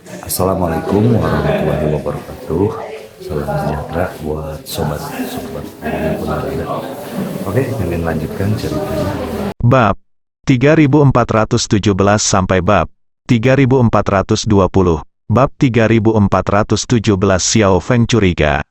Assalamualaikum warahmatullahi wabarakatuh. Salam sejahtera buat sobat-sobat dimanapun berada. Oke, ingin lanjutkan ceritanya. Bab 3417 sampai bab 3420. Bab 3417 Xiao Feng curiga.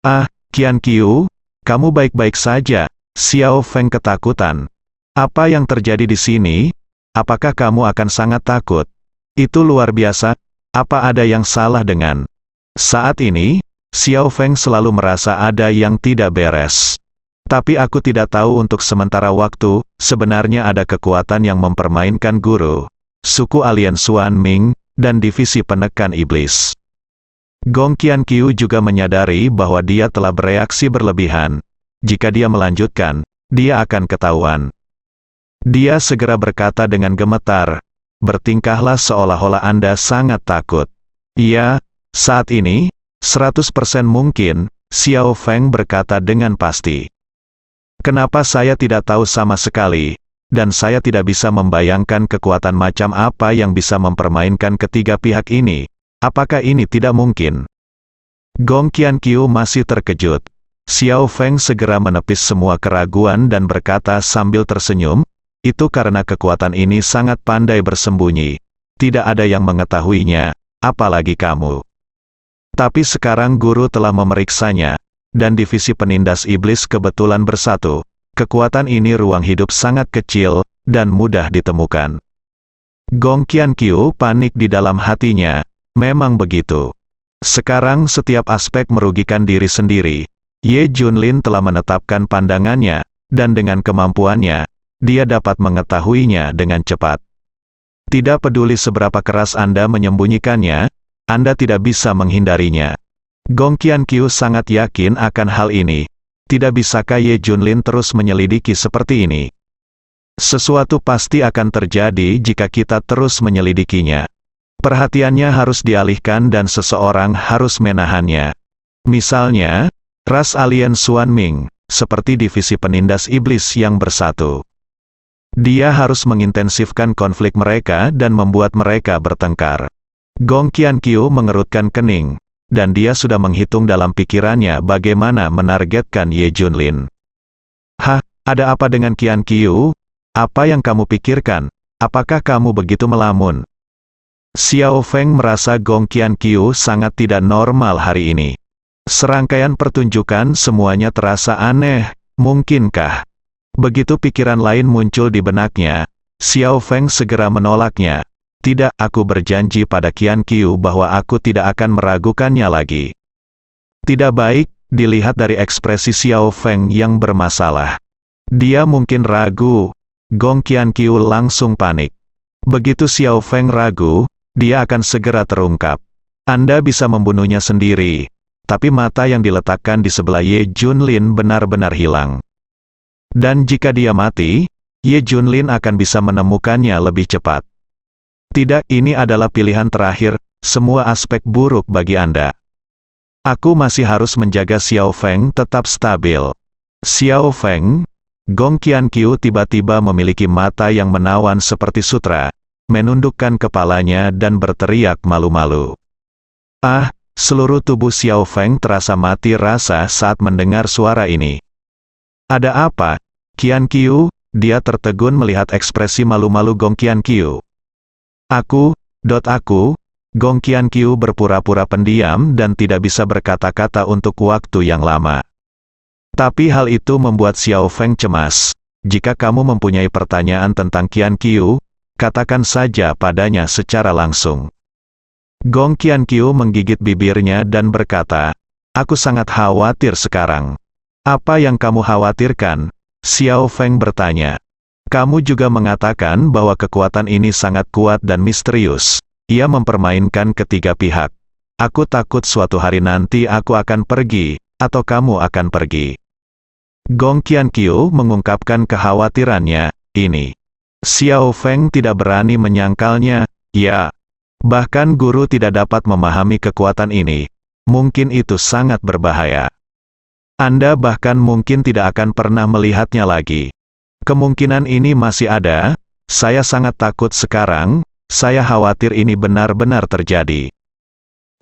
Ah, Qian Qiu, kamu baik-baik saja? Xiao Feng ketakutan. Apa yang terjadi di sini? Apakah kamu akan sangat takut? Itu luar biasa. Apa ada yang salah dengan? Saat ini, Xiao Feng selalu merasa ada yang tidak beres. Tapi aku tidak tahu untuk sementara waktu, sebenarnya ada kekuatan yang mempermainkan guru, suku alien Xuan Ming, dan divisi penekan iblis. Gong Qianqiu juga menyadari bahwa dia telah bereaksi berlebihan. Jika dia melanjutkan, dia akan ketahuan. Dia segera berkata dengan gemetar, bertingkahlah seolah-olah Anda sangat takut. Iya, saat ini, 100% mungkin, Xiao Feng berkata dengan pasti. Kenapa saya tidak tahu sama sekali, dan saya tidak bisa membayangkan kekuatan macam apa yang bisa mempermainkan ketiga pihak ini. Apakah ini tidak mungkin? Gong Qianqiu masih terkejut. Xiao Feng segera menepis semua keraguan dan berkata sambil tersenyum, itu karena kekuatan ini sangat pandai bersembunyi. Tidak ada yang mengetahuinya, apalagi kamu. Tapi sekarang guru telah memeriksanya, dan divisi penindas iblis kebetulan bersatu. Kekuatan ini ruang hidup sangat kecil, dan mudah ditemukan. Gong Qianqiu panik di dalam hatinya. Memang begitu. Sekarang setiap aspek merugikan diri sendiri. Ye Junlin telah menetapkan pandangannya, dan dengan kemampuannya, dia dapat mengetahuinya dengan cepat. Tidak peduli seberapa keras Anda menyembunyikannya, Anda tidak bisa menghindarinya. Gong Qianqiu sangat yakin akan hal ini. Tidak bisakah Ye Junlin terus menyelidiki seperti ini? Sesuatu pasti akan terjadi jika kita terus menyelidikinya. Perhatiannya harus dialihkan dan seseorang harus menahannya. Misalnya, ras alien Xuan Ming, seperti divisi penindas iblis yang bersatu. Dia harus mengintensifkan konflik mereka dan membuat mereka bertengkar. Gong Qianqiu mengerutkan kening, dan dia sudah menghitung dalam pikirannya bagaimana menargetkan Ye Junlin. Hah, ada apa dengan Qianqiu? Apa yang kamu pikirkan? Apakah kamu begitu melamun? Xiao Feng merasa Gong Qianqiu sangat tidak normal hari ini. Serangkaian pertunjukan semuanya terasa aneh, mungkinkah? Begitu pikiran lain muncul di benaknya, Xiao Feng segera menolaknya. Tidak, aku berjanji pada Qianqiu bahwa aku tidak akan meragukannya lagi. Tidak baik, dilihat dari ekspresi Xiao Feng yang bermasalah. Dia mungkin ragu. Gong Qianqiu langsung panik. Begitu Xiao Feng ragu, dia akan segera terungkap. Anda bisa membunuhnya sendiri, tapi mata yang diletakkan di sebelah Ye Junlin benar-benar hilang. Dan jika dia mati, Ye Junlin akan bisa menemukannya lebih cepat. Tidak, ini adalah pilihan terakhir, semua aspek buruk bagi Anda. Aku masih harus menjaga Xiao Feng tetap stabil. Xiao Feng, Gong Qianqiu tiba-tiba memiliki mata yang menawan seperti sutra, menundukkan kepalanya dan berteriak malu-malu. Ah, seluruh tubuh Xiao Feng terasa mati rasa saat mendengar suara ini. Ada apa, Qianqiu? Dia tertegun melihat ekspresi malu-malu Gong Qianqiu. Aku, Gong Qianqiu berpura-pura pendiam dan tidak bisa berkata-kata untuk waktu yang lama. Tapi hal itu membuat Xiao Feng cemas. Jika kamu mempunyai pertanyaan tentang Qianqiu, katakan saja padanya secara langsung. Gong Qianqiu menggigit bibirnya dan berkata, aku sangat khawatir sekarang. Apa yang kamu khawatirkan? Xiao Feng bertanya. Kamu juga mengatakan bahwa kekuatan ini sangat kuat dan misterius. Ia mempermainkan ketiga pihak. Aku takut suatu hari nanti aku akan pergi, atau kamu akan pergi. Gong Qianqiu mengungkapkan kekhawatirannya, ini. Xiao Feng tidak berani menyangkalnya, ya. Bahkan guru tidak dapat memahami kekuatan ini. Mungkin itu sangat berbahaya. Anda bahkan mungkin tidak akan pernah melihatnya lagi. Kemungkinan ini masih ada, saya sangat takut sekarang, Saya khawatir ini benar-benar terjadi.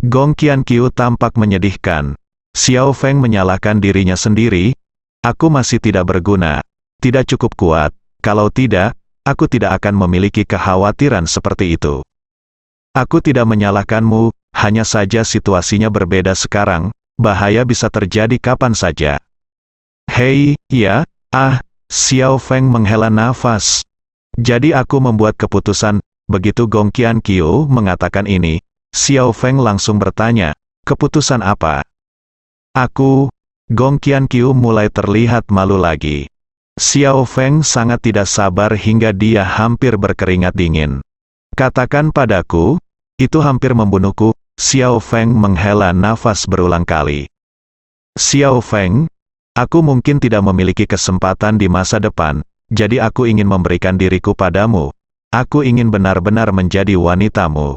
Gong Qianqiu tampak menyedihkan. Xiao Feng menyalahkan dirinya sendiri. Aku masih tidak berguna, tidak cukup kuat. Kalau tidak, aku tidak akan memiliki kekhawatiran seperti itu. Aku tidak menyalahkanmu, hanya saja situasinya berbeda sekarang. Bahaya bisa terjadi kapan saja. Hei, ya, Xiao Feng menghela nafas. Jadi aku membuat keputusan. Begitu Gong Qianqiu mengatakan ini, Xiao Feng langsung bertanya, keputusan apa? Gong Qianqiu mulai terlihat malu lagi. Xiao Feng sangat tidak sabar hingga dia hampir berkeringat dingin. Katakan padaku, itu hampir membunuhku. Xiao Feng menghela nafas berulang kali. Xiao Feng, aku mungkin tidak memiliki kesempatan di masa depan, jadi aku ingin memberikan diriku padamu. Aku ingin benar-benar menjadi wanitamu.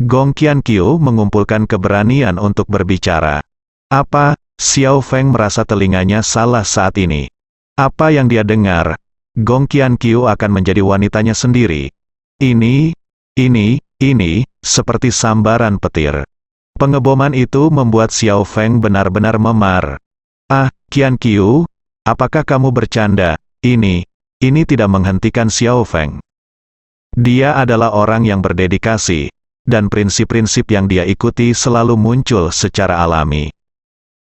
Gong Qianqiu mengumpulkan keberanian untuk berbicara. Apa? Xiao Feng merasa telinganya salah saat ini. Apa yang dia dengar? Gong Qianqiu akan menjadi wanitanya sendiri. Ini, seperti sambaran petir. Pengeboman itu membuat Xiao Feng benar-benar memar. Qianqiu, apakah kamu bercanda? Ini tidak menghentikan Xiao Feng. Dia adalah orang yang berdedikasi, dan prinsip-prinsip yang dia ikuti selalu muncul secara alami.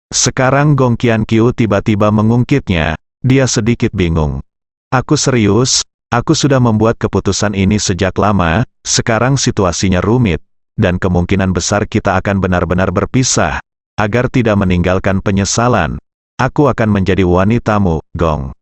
Sekarang Gong Qianqiu tiba-tiba mengungkitnya, dia sedikit bingung. Aku serius, aku sudah membuat keputusan ini sejak lama, sekarang situasinya rumit, dan kemungkinan besar kita akan benar-benar berpisah. Agar tidak meninggalkan penyesalan, aku akan menjadi wanitamu, Gong.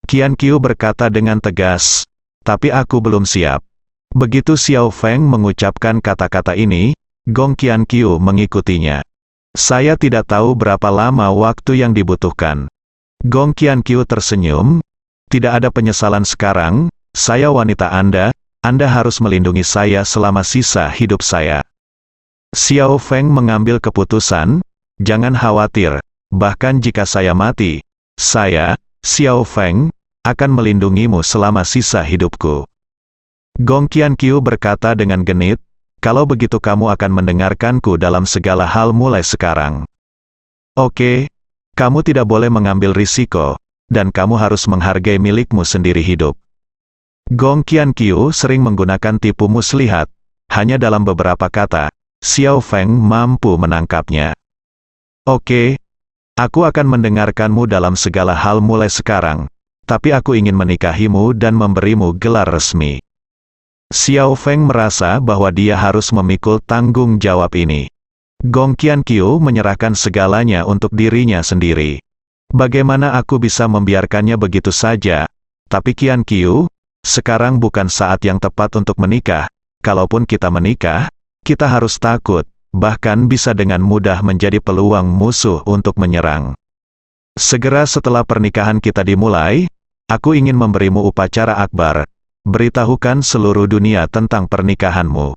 Qianqiu berkata dengan tegas, tapi aku belum siap. Begitu Xiao Feng mengucapkan kata-kata ini, Gong Qianqiu mengikutinya. Saya tidak tahu berapa lama waktu yang dibutuhkan. Gong Qianqiu tersenyum. Tidak ada penyesalan sekarang, saya wanita Anda harus melindungi saya selama sisa hidup saya. Xiao Feng mengambil keputusan, jangan khawatir, bahkan jika saya mati, saya, Xiao Feng, akan melindungimu selama sisa hidupku. Gong Qianqiu berkata dengan genit, kalau begitu kamu akan mendengarkanku dalam segala hal mulai sekarang. Oke, kamu tidak boleh mengambil risiko, dan kamu harus menghargai milikmu sendiri hidup. Gong Qianqiu sering menggunakan tipu muslihat, hanya dalam beberapa kata, Xiao Feng mampu menangkapnya. Oke, aku akan mendengarkanmu dalam segala hal mulai sekarang, tapi aku ingin menikahimu dan memberimu gelar resmi. Xiao Feng merasa bahwa dia harus memikul tanggung jawab ini. Gong Qianqiu menyerahkan segalanya untuk dirinya sendiri. Bagaimana aku bisa membiarkannya begitu saja? Tapi Qianqiu, sekarang bukan saat yang tepat untuk menikah. Kalaupun kita menikah, kita harus takut, bahkan bisa dengan mudah menjadi peluang musuh untuk menyerang. Segera setelah pernikahan kita dimulai, aku ingin memberimu upacara akbar. Beritahukan seluruh dunia tentang pernikahanmu.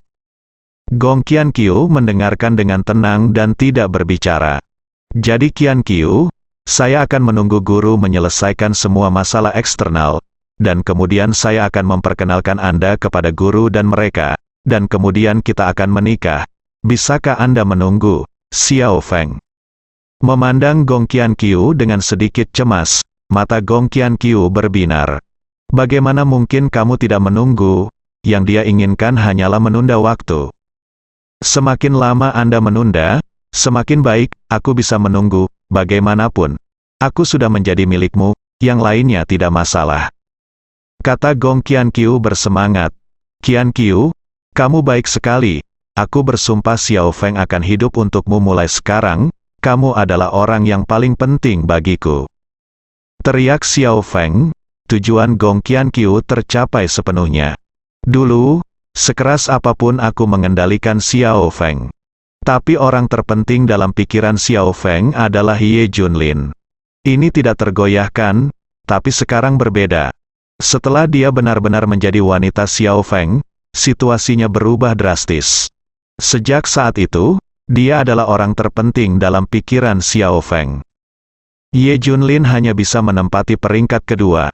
Gong Qianqiu mendengarkan dengan tenang dan tidak berbicara. Jadi Qianqiu, saya akan menunggu guru menyelesaikan semua masalah eksternal, dan kemudian saya akan memperkenalkan Anda kepada guru dan mereka, dan kemudian kita akan menikah. Bisakah Anda menunggu? Xiao Feng memandang Gong Qianqiu dengan sedikit cemas, mata Gong Qianqiu berbinar. Bagaimana mungkin kamu tidak menunggu? Yang dia inginkan hanyalah menunda waktu. Semakin lama Anda menunda, semakin baik, aku bisa menunggu, bagaimanapun. Aku sudah menjadi milikmu, yang lainnya tidak masalah. Kata Gong Qianqiu bersemangat. Qianqiu, kamu baik sekali, aku bersumpah Xiao Feng akan hidup untukmu mulai sekarang, kamu adalah orang yang paling penting bagiku. Teriak Xiao Feng. Tujuan Gong Qianqiu tercapai sepenuhnya. Dulu, sekeras apapun aku mengendalikan Xiao Feng. Tapi orang terpenting dalam pikiran Xiao Feng adalah Ye Junlin. Ini tidak tergoyahkan, tapi sekarang berbeda. Setelah dia benar-benar menjadi wanita Xiao Feng, situasinya berubah drastis. Sejak saat itu, dia adalah orang terpenting dalam pikiran Xiao Feng. Ye Junlin hanya bisa menempati peringkat kedua.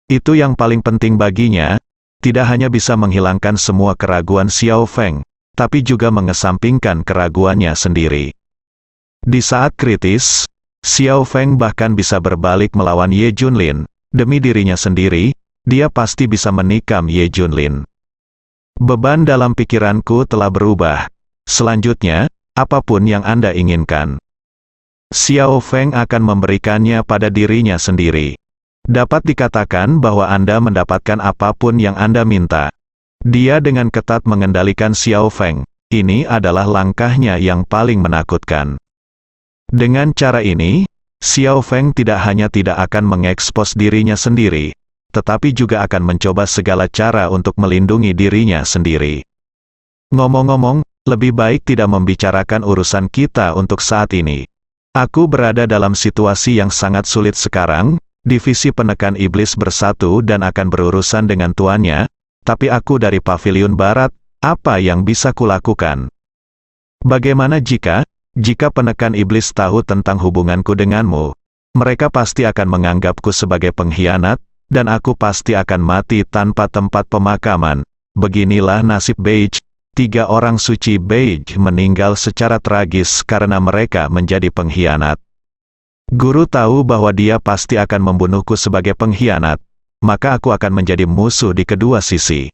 Itu yang paling penting baginya, tidak hanya bisa menghilangkan semua keraguan Xiao Feng, tapi juga mengesampingkan keraguannya sendiri. Di saat kritis, Xiao Feng bahkan bisa berbalik melawan Ye Junlin. Demi dirinya sendiri, dia pasti bisa menikam Ye Junlin. Beban dalam pikiranku telah berubah. Selanjutnya, apapun yang Anda inginkan, Xiao Feng akan memberikannya pada dirinya sendiri. Dapat dikatakan bahwa Anda mendapatkan apapun yang Anda minta. Dia dengan ketat mengendalikan Xiao Feng. Ini adalah langkahnya yang paling menakutkan. Dengan cara ini, Xiao Feng tidak hanya tidak akan mengekspos dirinya sendiri, tetapi juga akan mencoba segala cara untuk melindungi dirinya sendiri. Ngomong-ngomong, lebih baik tidak membicarakan urusan kita untuk saat ini. Aku berada dalam situasi yang sangat sulit sekarang. Divisi penekan iblis bersatu dan akan berurusan dengan tuannya, tapi aku dari Pavilion Barat, apa yang bisa kulakukan? Bagaimana jika penekan iblis tahu tentang hubunganku denganmu? Mereka pasti akan menganggapku sebagai pengkhianat, dan aku pasti akan mati tanpa tempat pemakaman. Beginilah nasib Beige. 3 orang suci Beige meninggal secara tragis karena mereka menjadi pengkhianat. Guru tahu bahwa dia pasti akan membunuhku sebagai pengkhianat, maka aku akan menjadi musuh di kedua sisi.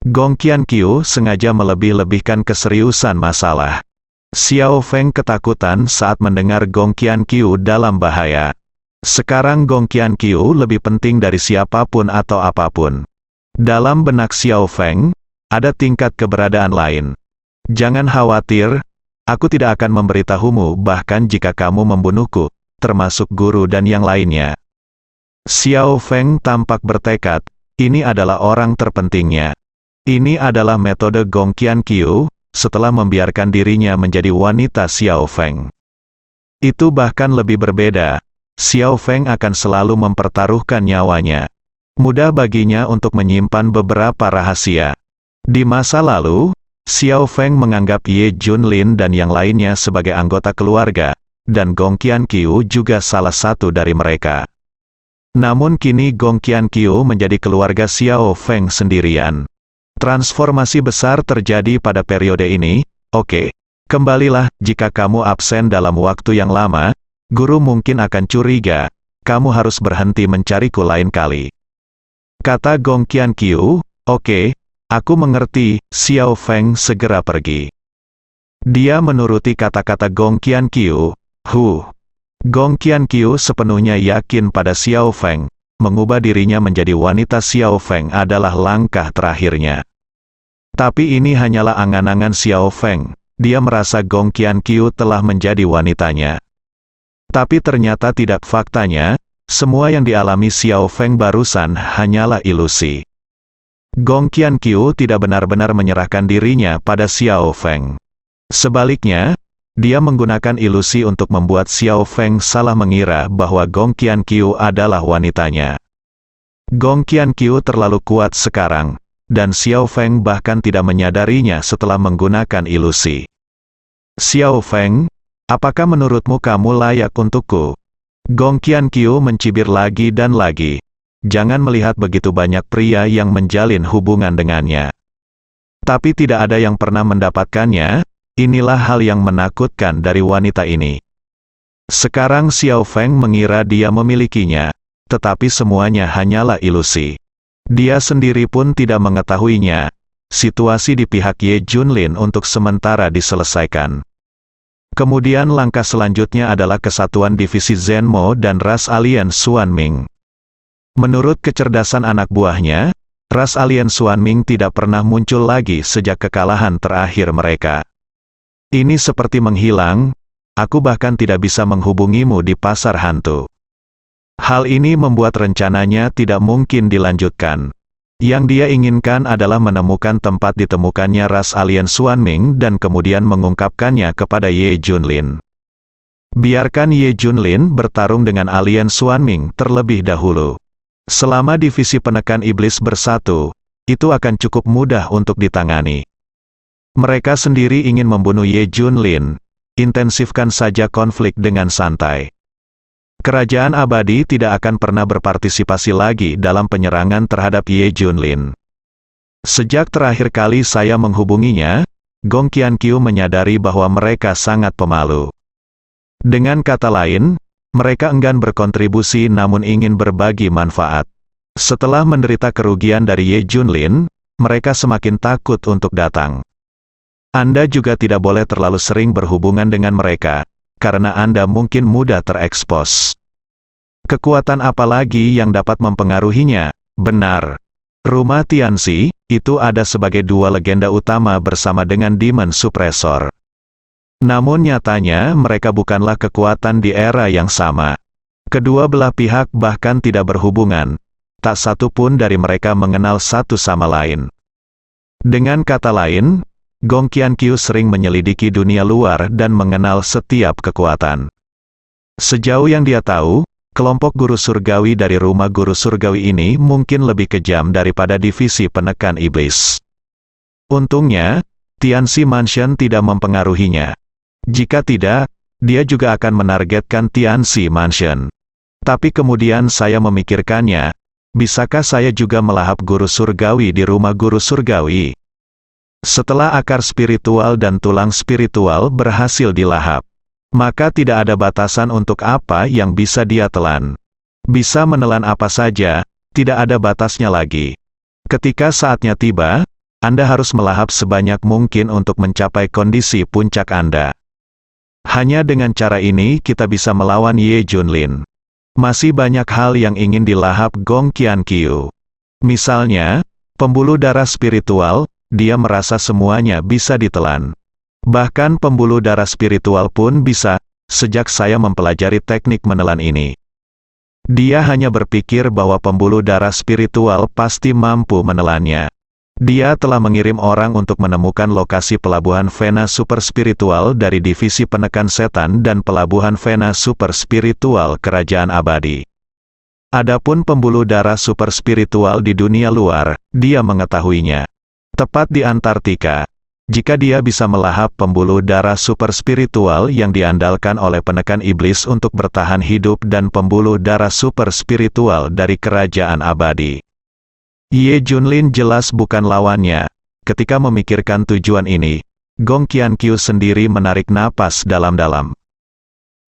Gong Qianqiu sengaja melebih-lebihkan keseriusan masalah. Xiao Feng ketakutan saat mendengar Gong Qianqiu dalam bahaya. Sekarang Gong Qianqiu lebih penting dari siapapun atau apapun. Dalam benak Xiao Feng, ada tingkat keberadaan lain. Jangan khawatir, aku tidak akan memberitahumu bahkan jika kamu membunuhku, termasuk guru dan yang lainnya. Xiao Feng tampak bertekad, ini adalah orang terpentingnya. Ini adalah metode Gong Qianqiu, setelah membiarkan dirinya menjadi wanita Xiao Feng. Itu bahkan lebih berbeda, Xiao Feng akan selalu mempertaruhkan nyawanya. Mudah baginya untuk menyimpan beberapa rahasia. Di masa lalu, Xiao Feng menganggap Ye Junlin dan yang lainnya sebagai anggota keluarga, dan Gong Qianqiu juga salah satu dari mereka. Namun kini Gong Qianqiu menjadi keluarga Xiao Feng sendirian. Transformasi besar terjadi pada periode ini. Oke, kembalilah. Jika kamu absen dalam waktu yang lama, guru mungkin akan curiga. Kamu harus berhenti mencariku lain kali. Kata Gong Qianqiu. Oke, aku mengerti. Xiao Feng segera pergi. Dia menuruti kata-kata Gong Qianqiu. Gong Qianqiu sepenuhnya yakin pada Xiao Feng. Mengubah dirinya menjadi wanita Xiao Feng adalah langkah terakhirnya. Tapi ini hanyalah angan-angan Xiao Feng. Dia merasa Gong Qianqiu telah menjadi wanitanya. Tapi ternyata tidak. Faktanya, semua yang dialami Xiao Feng barusan hanyalah ilusi. Gong Qianqiu tidak benar-benar menyerahkan dirinya pada Xiao Feng. Sebaliknya, dia menggunakan ilusi untuk membuat Xiao Feng salah mengira bahwa Gong Qianqiu adalah wanitanya. Gong Qianqiu terlalu kuat sekarang, dan Xiao Feng bahkan tidak menyadarinya setelah menggunakan ilusi. Xiao Feng, apakah menurutmu kamu layak untukku? Gong Qianqiu mencibir lagi dan lagi. Jangan melihat begitu banyak pria yang menjalin hubungan dengannya. Tapi tidak ada yang pernah mendapatkannya. Inilah hal yang menakutkan dari wanita ini. Sekarang Xiao Feng mengira dia memilikinya, tetapi semuanya hanyalah ilusi. Dia sendiri pun tidak mengetahuinya. Situasi di pihak Ye Junlin untuk sementara diselesaikan. Kemudian langkah selanjutnya adalah kesatuan divisi Zenmo dan ras alien Xuanming. Menurut kecerdasan anak buahnya, ras alien Xuanming tidak pernah muncul lagi sejak kekalahan terakhir mereka. Ini seperti menghilang, aku bahkan tidak bisa menghubungimu di pasar hantu. Hal ini membuat rencananya tidak mungkin dilanjutkan. Yang dia inginkan adalah menemukan tempat ditemukannya ras alien Xuanming dan kemudian mengungkapkannya kepada Ye Junlin. Biarkan Ye Junlin bertarung dengan alien Xuanming terlebih dahulu. Selama divisi penekan iblis bersatu, itu akan cukup mudah untuk ditangani. Mereka sendiri ingin membunuh Ye Junlin. Intensifkan saja konflik dengan santai. Kerajaan abadi tidak akan pernah berpartisipasi lagi dalam penyerangan terhadap Ye Junlin. Sejak terakhir kali saya menghubunginya, Gong Qianqiu menyadari bahwa mereka sangat pemalu. Dengan kata lain, mereka enggan berkontribusi namun ingin berbagi manfaat. Setelah menderita kerugian dari Ye Junlin, mereka semakin takut untuk datang. Anda juga tidak boleh terlalu sering berhubungan dengan mereka, karena Anda mungkin mudah terekspos. Kekuatan apa lagi yang dapat mempengaruhinya? Benar. Rumah Tianxi, itu ada sebagai dua legenda utama bersama dengan Demon Suppressor. Namun nyatanya mereka bukanlah kekuatan di era yang sama. Kedua belah pihak bahkan tidak berhubungan. Tak satu pun dari mereka mengenal satu sama lain. Dengan kata lain, Gong Qianqiu sering menyelidiki dunia luar dan mengenal setiap kekuatan. Sejauh yang dia tahu, kelompok guru surgawi dari rumah guru surgawi ini mungkin lebih kejam daripada divisi penekan iblis. Untungnya, Tianxi Mansion tidak mempengaruhinya. Jika tidak, dia juga akan menargetkan Tianxi Mansion. Tapi kemudian saya memikirkannya, bisakah saya juga melahap guru surgawi di rumah guru surgawi? Setelah akar spiritual dan tulang spiritual berhasil dilahap, maka tidak ada batasan untuk apa yang bisa dia telan. Bisa menelan apa saja, tidak ada batasnya lagi. Ketika saatnya tiba, Anda harus melahap sebanyak mungkin untuk mencapai kondisi puncak Anda. Hanya dengan cara ini kita bisa melawan Ye Junlin. Masih banyak hal yang ingin dilahap Gong Qianqiu. Misalnya, pembuluh darah spiritual, dia merasa semuanya bisa ditelan. Bahkan pembuluh darah spiritual pun bisa, sejak saya mempelajari teknik menelan ini. Dia hanya berpikir bahwa pembuluh darah spiritual pasti mampu menelannya. Dia telah mengirim orang untuk menemukan lokasi pelabuhan Vena Super Spiritual dari divisi penekan setan dan pelabuhan Vena Super Spiritual Kerajaan Abadi. Adapun pembuluh darah super spiritual di dunia luar, dia mengetahuinya. Tepat di Antartika. Jika dia bisa melahap pembuluh darah super spiritual yang diandalkan oleh penekan iblis untuk bertahan hidup dan pembuluh darah super spiritual dari kerajaan abadi. Ye Junlin jelas bukan lawannya. Ketika memikirkan tujuan ini, Gong Qianqiu sendiri menarik napas dalam-dalam.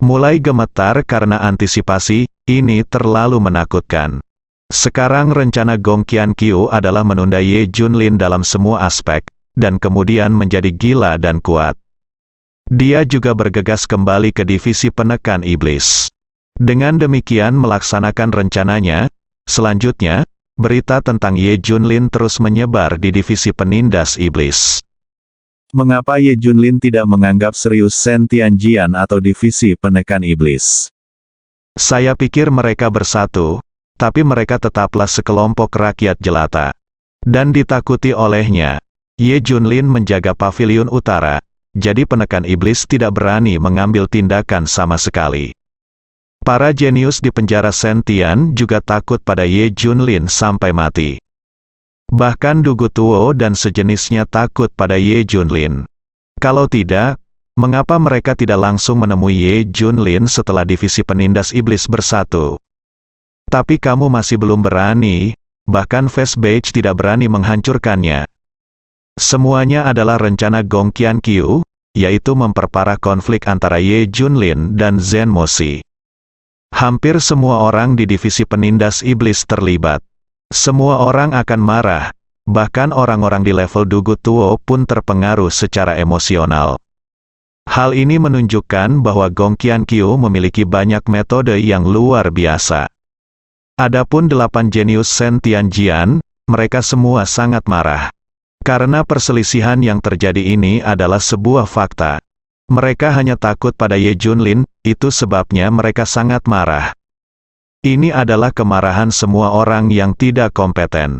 Mulai gemetar karena antisipasi, ini terlalu menakutkan. Sekarang rencana Gong Qianqiu adalah menunda Ye Junlin dalam semua aspek, dan kemudian menjadi gila dan kuat. Dia juga bergegas kembali ke divisi penekan iblis. Dengan demikian melaksanakan rencananya, selanjutnya, berita tentang Ye Junlin terus menyebar di divisi penindas iblis. Mengapa Ye Junlin tidak menganggap serius Shen Tianjian atau divisi penekan iblis? Saya pikir mereka bersatu, tapi mereka tetaplah sekelompok rakyat jelata. Dan ditakuti olehnya, Ye Junlin menjaga pavilion utara, jadi penekan iblis tidak berani mengambil tindakan sama sekali. Para jenius di penjara Sentian juga takut pada Ye Junlin sampai mati. Bahkan Dugu Tuo dan sejenisnya takut pada Ye Junlin. Kalau tidak, mengapa mereka tidak langsung menemui Ye Junlin setelah divisi penindas iblis bersatu? Tapi kamu masih belum berani, bahkan Face Beige tidak berani menghancurkannya. Semuanya adalah rencana Gong Qianqiu, yaitu memperparah konflik antara Ye Junlin dan Zhen Moxi. Hampir semua orang di divisi penindas iblis terlibat. Semua orang akan marah, bahkan orang-orang di level Dugu Tuo pun terpengaruh secara emosional. Hal ini menunjukkan bahwa Gong Qianqiu memiliki banyak metode yang luar biasa. Adapun 8 jenius Shen Tianjian, mereka semua sangat marah. Karena perselisihan yang terjadi ini adalah sebuah fakta. Mereka hanya takut pada Ye Junlin, itu sebabnya mereka sangat marah. Ini adalah kemarahan semua orang yang tidak kompeten.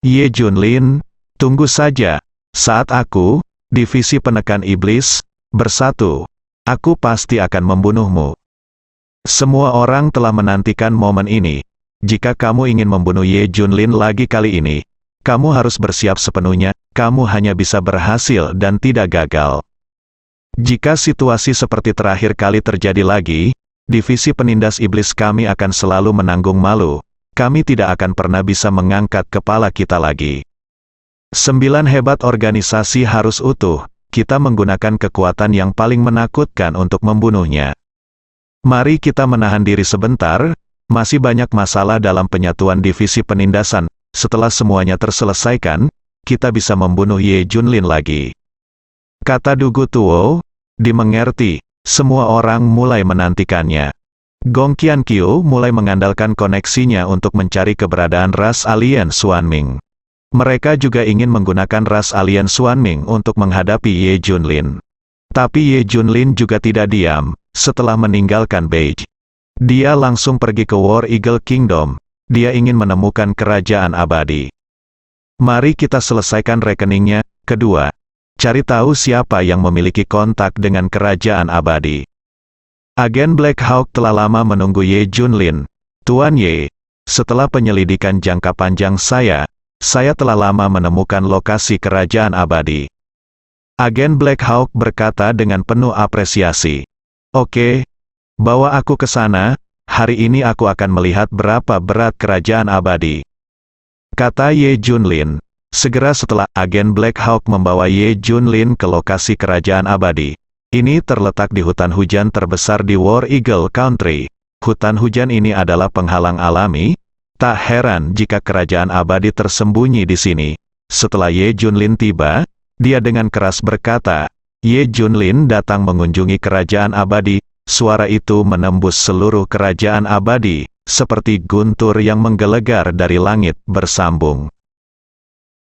Ye Junlin, tunggu saja. Saat aku, divisi penekan iblis, bersatu, aku pasti akan membunuhmu. Semua orang telah menantikan momen ini. Jika kamu ingin membunuh Ye Junlin lagi kali ini, kamu harus bersiap sepenuhnya, kamu hanya bisa berhasil dan tidak gagal. Jika situasi seperti terakhir kali terjadi lagi, divisi penindas iblis kami akan selalu menanggung malu, kami tidak akan pernah bisa mengangkat kepala kita lagi. 9 hebat organisasi harus utuh, kita menggunakan kekuatan yang paling menakutkan untuk membunuhnya. Mari kita menahan diri sebentar, masih banyak masalah dalam penyatuan divisi penindasan, setelah semuanya terselesaikan, kita bisa membunuh Ye Junlin lagi. Kata Dugu Tuo, dimengerti, semua orang mulai menantikannya. Gong Qianqiu mulai mengandalkan koneksinya untuk mencari keberadaan ras alien Xuanming. Mereka juga ingin menggunakan ras alien Xuanming untuk menghadapi Ye Junlin. Tapi Ye Junlin juga tidak diam, setelah meninggalkan Beige. Dia langsung pergi ke War Eagle Kingdom, dia ingin menemukan kerajaan abadi. Mari kita selesaikan rekeningnya. Kedua, cari tahu siapa yang memiliki kontak dengan kerajaan abadi. Agen Black Hawk telah lama menunggu Ye Junlin. Tuan Ye, setelah penyelidikan jangka panjang saya telah lama menemukan lokasi kerajaan abadi. Agen Black Hawk berkata dengan penuh apresiasi. Oke, bawa aku ke sana, hari ini aku akan melihat berapa berat kerajaan abadi. Kata Ye Junlin. Segera setelah agen Black Hawk membawa Ye Junlin ke lokasi kerajaan abadi. Ini terletak di hutan hujan terbesar di War Eagle Country. Hutan hujan ini adalah penghalang alami. Tak heran jika kerajaan abadi tersembunyi di sini. Setelah Ye Junlin tiba, dia dengan keras berkata, Ye Junlin datang mengunjungi kerajaan abadi. Suara itu menembus seluruh kerajaan abadi, seperti guntur yang menggelegar dari langit bersambung.